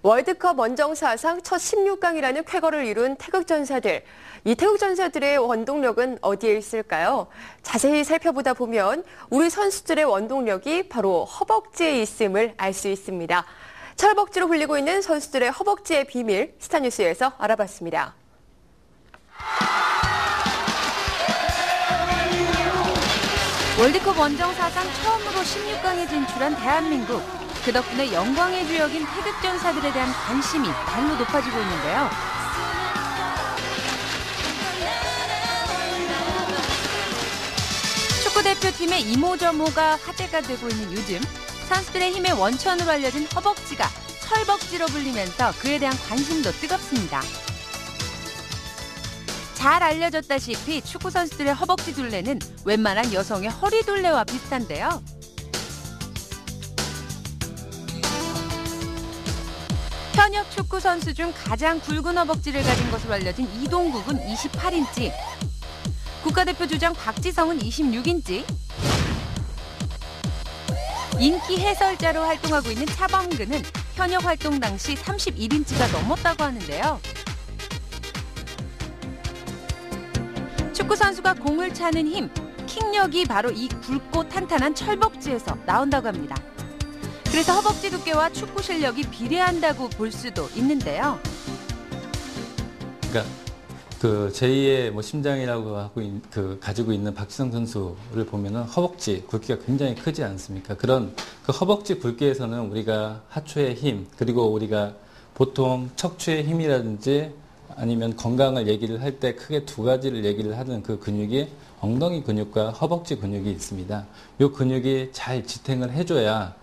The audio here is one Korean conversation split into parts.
월드컵 원정 사상 첫 16강이라는 쾌거를 이룬 태극전사들. 이 태극전사들의 원동력은 어디에 있을까요? 자세히 살펴보다 보면 우리 선수들의 원동력이 바로 허벅지에 있음을 알 수 있습니다. 철벅지로 불리고 있는 선수들의 허벅지의 비밀, 스타뉴스에서 알아봤습니다. 월드컵 원정 사상 처음으로 16강에 진출한 대한민국. 그 덕분에 영광의 주역인 태극전사들에 대한 관심이 날로 높아지고 있는데요. 축구대표팀의 이모저모가 화제가 되고 있는 요즘, 선수들의 힘의 원천으로 알려진 허벅지가 철벅지로 불리면서 그에 대한 관심도 뜨겁습니다. 잘 알려졌다시피 축구 선수들의 허벅지 둘레는 웬만한 여성의 허리 둘레와 비슷한데요. 현역 축구 선수 중 가장 굵은 허벅지를 가진 것으로 알려진 이동국은 28인치, 국가대표 주장 박지성은 26인치, 인기 해설자로 활동하고 있는 차범근은 현역 활동 당시 31인치가 넘었다고 하는데요. 축구 선수가 공을 차는 힘, 킥력이 바로 이 굵고 탄탄한 철벅지에서 나온다고 합니다. 그래서 허벅지 두께와 축구 실력이 비례한다고 볼 수도 있는데요. 그러니까 그 제2의 심장이라고 하고 가지고 있는 박지성 선수를 보면은 허벅지 굵기가 굉장히 크지 않습니까? 그런 그 허벅지 굵기에서는 우리가 하초의 힘, 그리고 우리가 보통 척추의 힘이라든지 아니면 건강을 얘기를 할 때 크게 두 가지를 얘기를 하는 그 근육이 엉덩이 근육과 허벅지 근육이 있습니다. 이 근육이 잘 지탱을 해줘야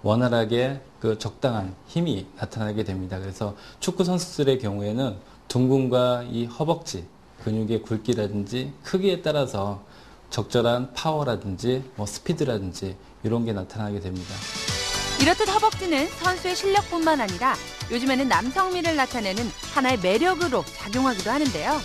원활하게 그 적당한 힘이 나타나게 됩니다. 그래서 축구 선수들의 경우에는 둥근과 이 허벅지 근육의 굵기라든지 크기에 따라서 적절한 파워라든지 스피드라든지 이런 게 나타나게 됩니다. 이렇듯 허벅지는 선수의 실력뿐만 아니라 요즘에는 남성미를 나타내는 하나의 매력으로 작용하기도 하는데요.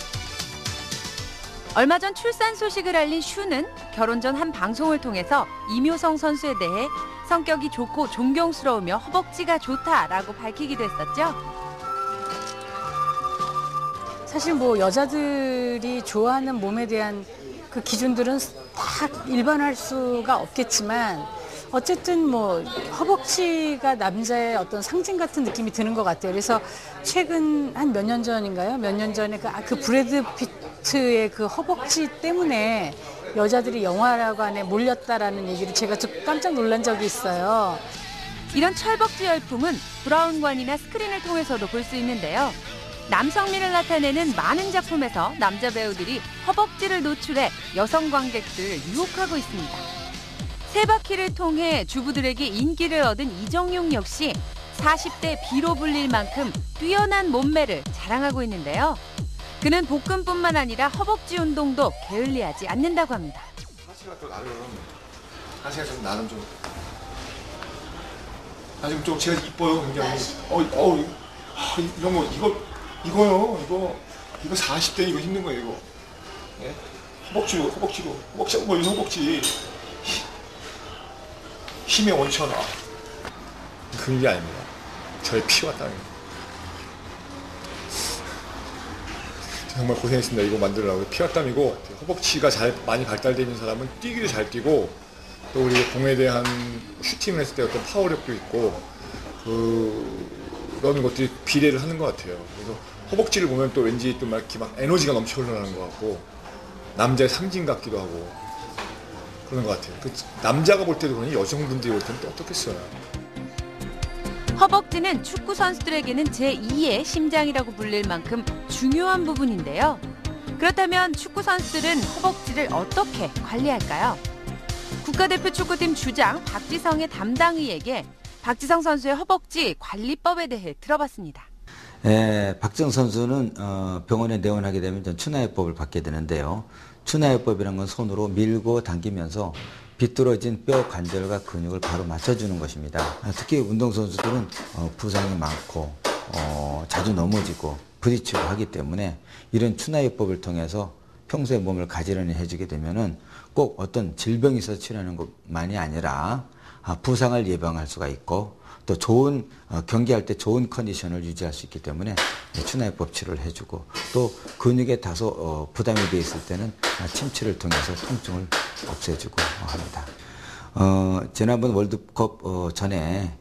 얼마 전 출산 소식을 알린 슈는 결혼 전 한 방송을 통해서 이묘성 선수에 대해 성격이 좋고 존경스러우며 허벅지가 좋다라고 밝히기도 했었죠. 사실 여자들이 좋아하는 몸에 대한 그 기준들은 다 일반화할 수가 없겠지만 어쨌든 허벅지가 남자의 어떤 상징 같은 느낌이 드는 것 같아요. 그래서 최근 한 몇 년 전인가요? 몇 년 전에 그 브래드 피트의 그 허벅지 때문에 여자들이 영화관에 몰렸다라는 얘기를 제가 좀 깜짝 놀란 적이 있어요. 이런 철벅지 열풍은 브라운관이나 스크린을 통해서도 볼 수 있는데요. 남성미를 나타내는 많은 작품에서 남자 배우들이 허벅지를 노출해 여성 관객들을 유혹하고 있습니다. 세바퀴를 통해 주부들에게 인기를 얻은 이정용 역시 40대 B로 불릴 만큼 뛰어난 몸매를 자랑하고 있는데요. 그는 복근뿐만 아니라 허벅지 운동도 게을리하지 않는다고 합니다. 사실가 좀 나름 좀 지금 좀 제가 이뻐요 굉장히. 이런 거 이거요. 이거 40대 이거 힘든 거예요 이거. 예? 허벅지로 이 허벅지 힘의 원천. 그런 게 아닙니다. 저의 피와 땀입니다. 정말 고생했습니다. 이거 만들려고. 피와 땀이고 허벅지가 많이 발달되어 있는 사람은 뛰기도 잘 뛰고 또 우리 공에 대한 슈팅을 했을 때 어떤 파워력도 있고 그런 것들이 비례를 하는 것 같아요. 그래서 허벅지를 보면 또 왠지 또 이렇게 막 에너지가 넘쳐 흘러나는 것 같고 남자의 상징 같기도 하고 그런 것 같아요. 남자가 볼 때도 그러니 여성분들이 볼 때는 또 어떻겠어요. 허벅지는 축구 선수들에게는 제2의 심장이라고 불릴 만큼 중요한 부분인데요. 그렇다면 축구 선수들은 허벅지를 어떻게 관리할까요? 국가대표 축구팀 주장 박지성의 담당의에게 박지성 선수의 허벅지 관리법에 대해 들어봤습니다. 박지성 선수는 병원에 내원하게 되면 추나요법을 받게 되는데요. 추나요법이라는 건 손으로 밀고 당기면서 비뚤어진 뼈 관절과 근육을 바로 맞춰주는 것입니다. 특히 운동선수들은 부상이 많고 자주 넘어지고 부딪히고 하기 때문에 이런 추나요법을 통해서 평소에 몸을 가지런히 해주게 되면은 꼭 어떤 질병이 있어서 치료하는 것만이 아니라 부상을 예방할 수가 있고 또 좋은 경기할 때 좋은 컨디션을 유지할 수 있기 때문에 추나요법 치료를 해주고 또 근육에 다소 부담이 돼 있을 때는 침치를 통해서 통증을 없애주고 합니다. 지난번 월드컵 전에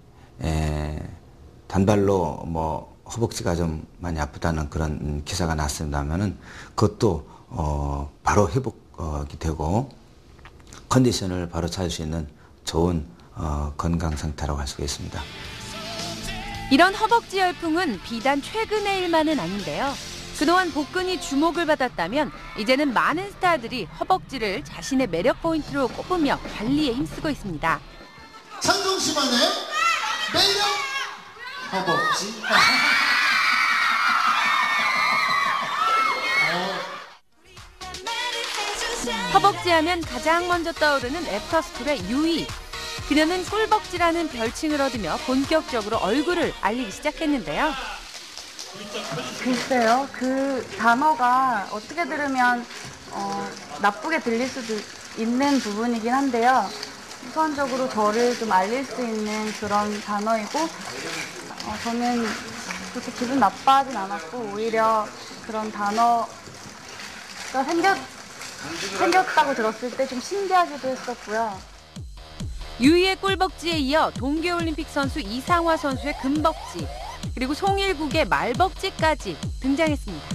단발로 뭐 허벅지가 좀 많이 아프다는 그런 기사가 났습니다만은 그것도 바로 회복이 되고 컨디션을 바로 찾을 수 있는 좋은 건강 상태라고 할 수가 있습니다. 이런 허벅지 열풍은 비단 최근의 일만은 아닌데요. 그동안 복근이 주목을 받았다면 이제는 많은 스타들이 허벅지를 자신의 매력 포인트로 꼽으며 관리에 힘쓰고 있습니다. 장동심만의 매력 허벅지. 허벅지 하면 가장 먼저 떠오르는 애프터스쿨의 유이. 그녀는 꿀벅지라는 별칭을 얻으며 본격적으로 얼굴을 알리기 시작했는데요. 글쎄요, 그 단어가 어떻게 들으면 나쁘게 들릴 수도 있는 부분이긴 한데요. 우선적으로 저를 좀 알릴 수 있는 그런 단어이고 저는 그렇게 기분 나빠하진 않았고 오히려 그런 단어가 생겼다고 들었을 때 좀 신기하기도 했었고요. 유이의 꿀벅지에 이어 동계올림픽 선수 이상화 선수의 금벅지, 그리고 송일국의 말벅지까지 등장했습니다.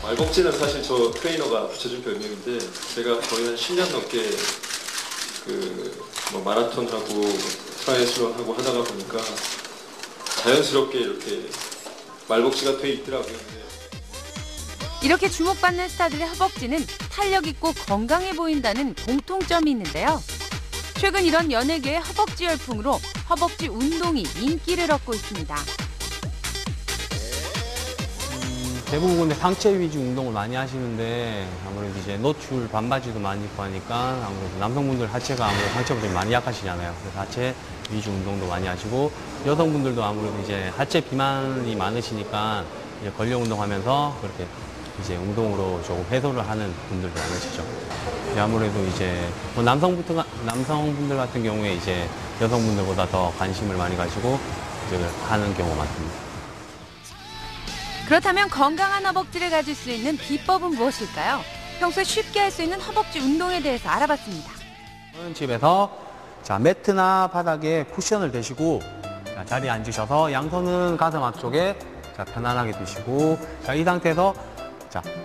말벅지는 사실 저 트레이너가 붙여준 별명인데 제가 거의 한 10년 넘게 뭐 마라톤하고 트라이애슬론하고 하다가 보니까 자연스럽게 이렇게 말벅지가 돼 있더라고요. 이렇게 주목받는 스타들의 허벅지는 탄력 있고 건강해 보인다는 공통점이 있는데요. 최근 이런 연예계의 허벅지 열풍으로 허벅지 운동이 인기를 얻고 있습니다. 대부분 근데 상체 위주 운동을 많이 하시는데 아무래도 이제 노출 반바지도 많이 입고 하니까 아무래도 남성분들 하체가 아무래도 상체보다 좀 많이 약하시잖아요. 그래서 하체 위주 운동도 많이 하시고 여성분들도 아무래도 이제 하체 비만이 많으시니까 이제 근력 운동하면서 그렇게 이제 운동으로 조금 해소를 하는 분들도 많으시죠. 아무래도 이제 뭐 남성분들 같은 경우에 이제 여성분들보다 더 관심을 많이 가지고 이제 하는 경우가 많습니다. 그렇다면 건강한 허벅지를 가질 수 있는 비법은 무엇일까요? 평소에 쉽게 할 수 있는 허벅지 운동에 대해서 알아봤습니다. 집에서 매트나 바닥에 쿠션을 대시고 자리에 앉으셔서 양손은 가슴 앞쪽에 편안하게 두시고 이 상태에서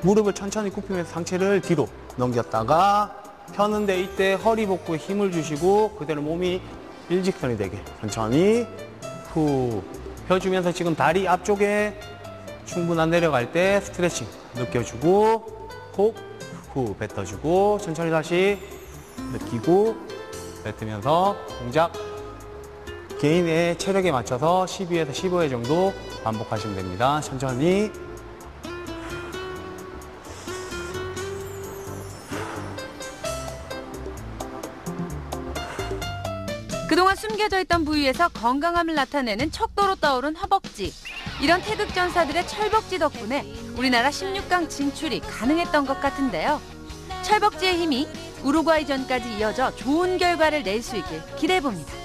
무릎을 천천히 굽히면서 상체를 뒤로 넘겼다가 펴는데 이때 허리 복부에 힘을 주시고 그대로 몸이 일직선이 되게 천천히 후 펴주면서 지금 다리 앞쪽에 충분한 내려갈 때 스트레칭 느껴주고 콕 후 뱉어주고 천천히 다시 느끼고 뱉으면서 동작 개인의 체력에 맞춰서 12에서 15회 정도 반복하시면 됩니다. 천천히. 그동안 숨겨져 있던 부위에서 건강함을 나타내는 척도로 떠오른 허벅지. 이런 태극전사들의 철벅지 덕분에 우리나라 16강 진출이 가능했던 것 같은데요. 철벅지의 힘이 우루과이전까지 이어져 좋은 결과를 낼 수 있길 기대해봅니다.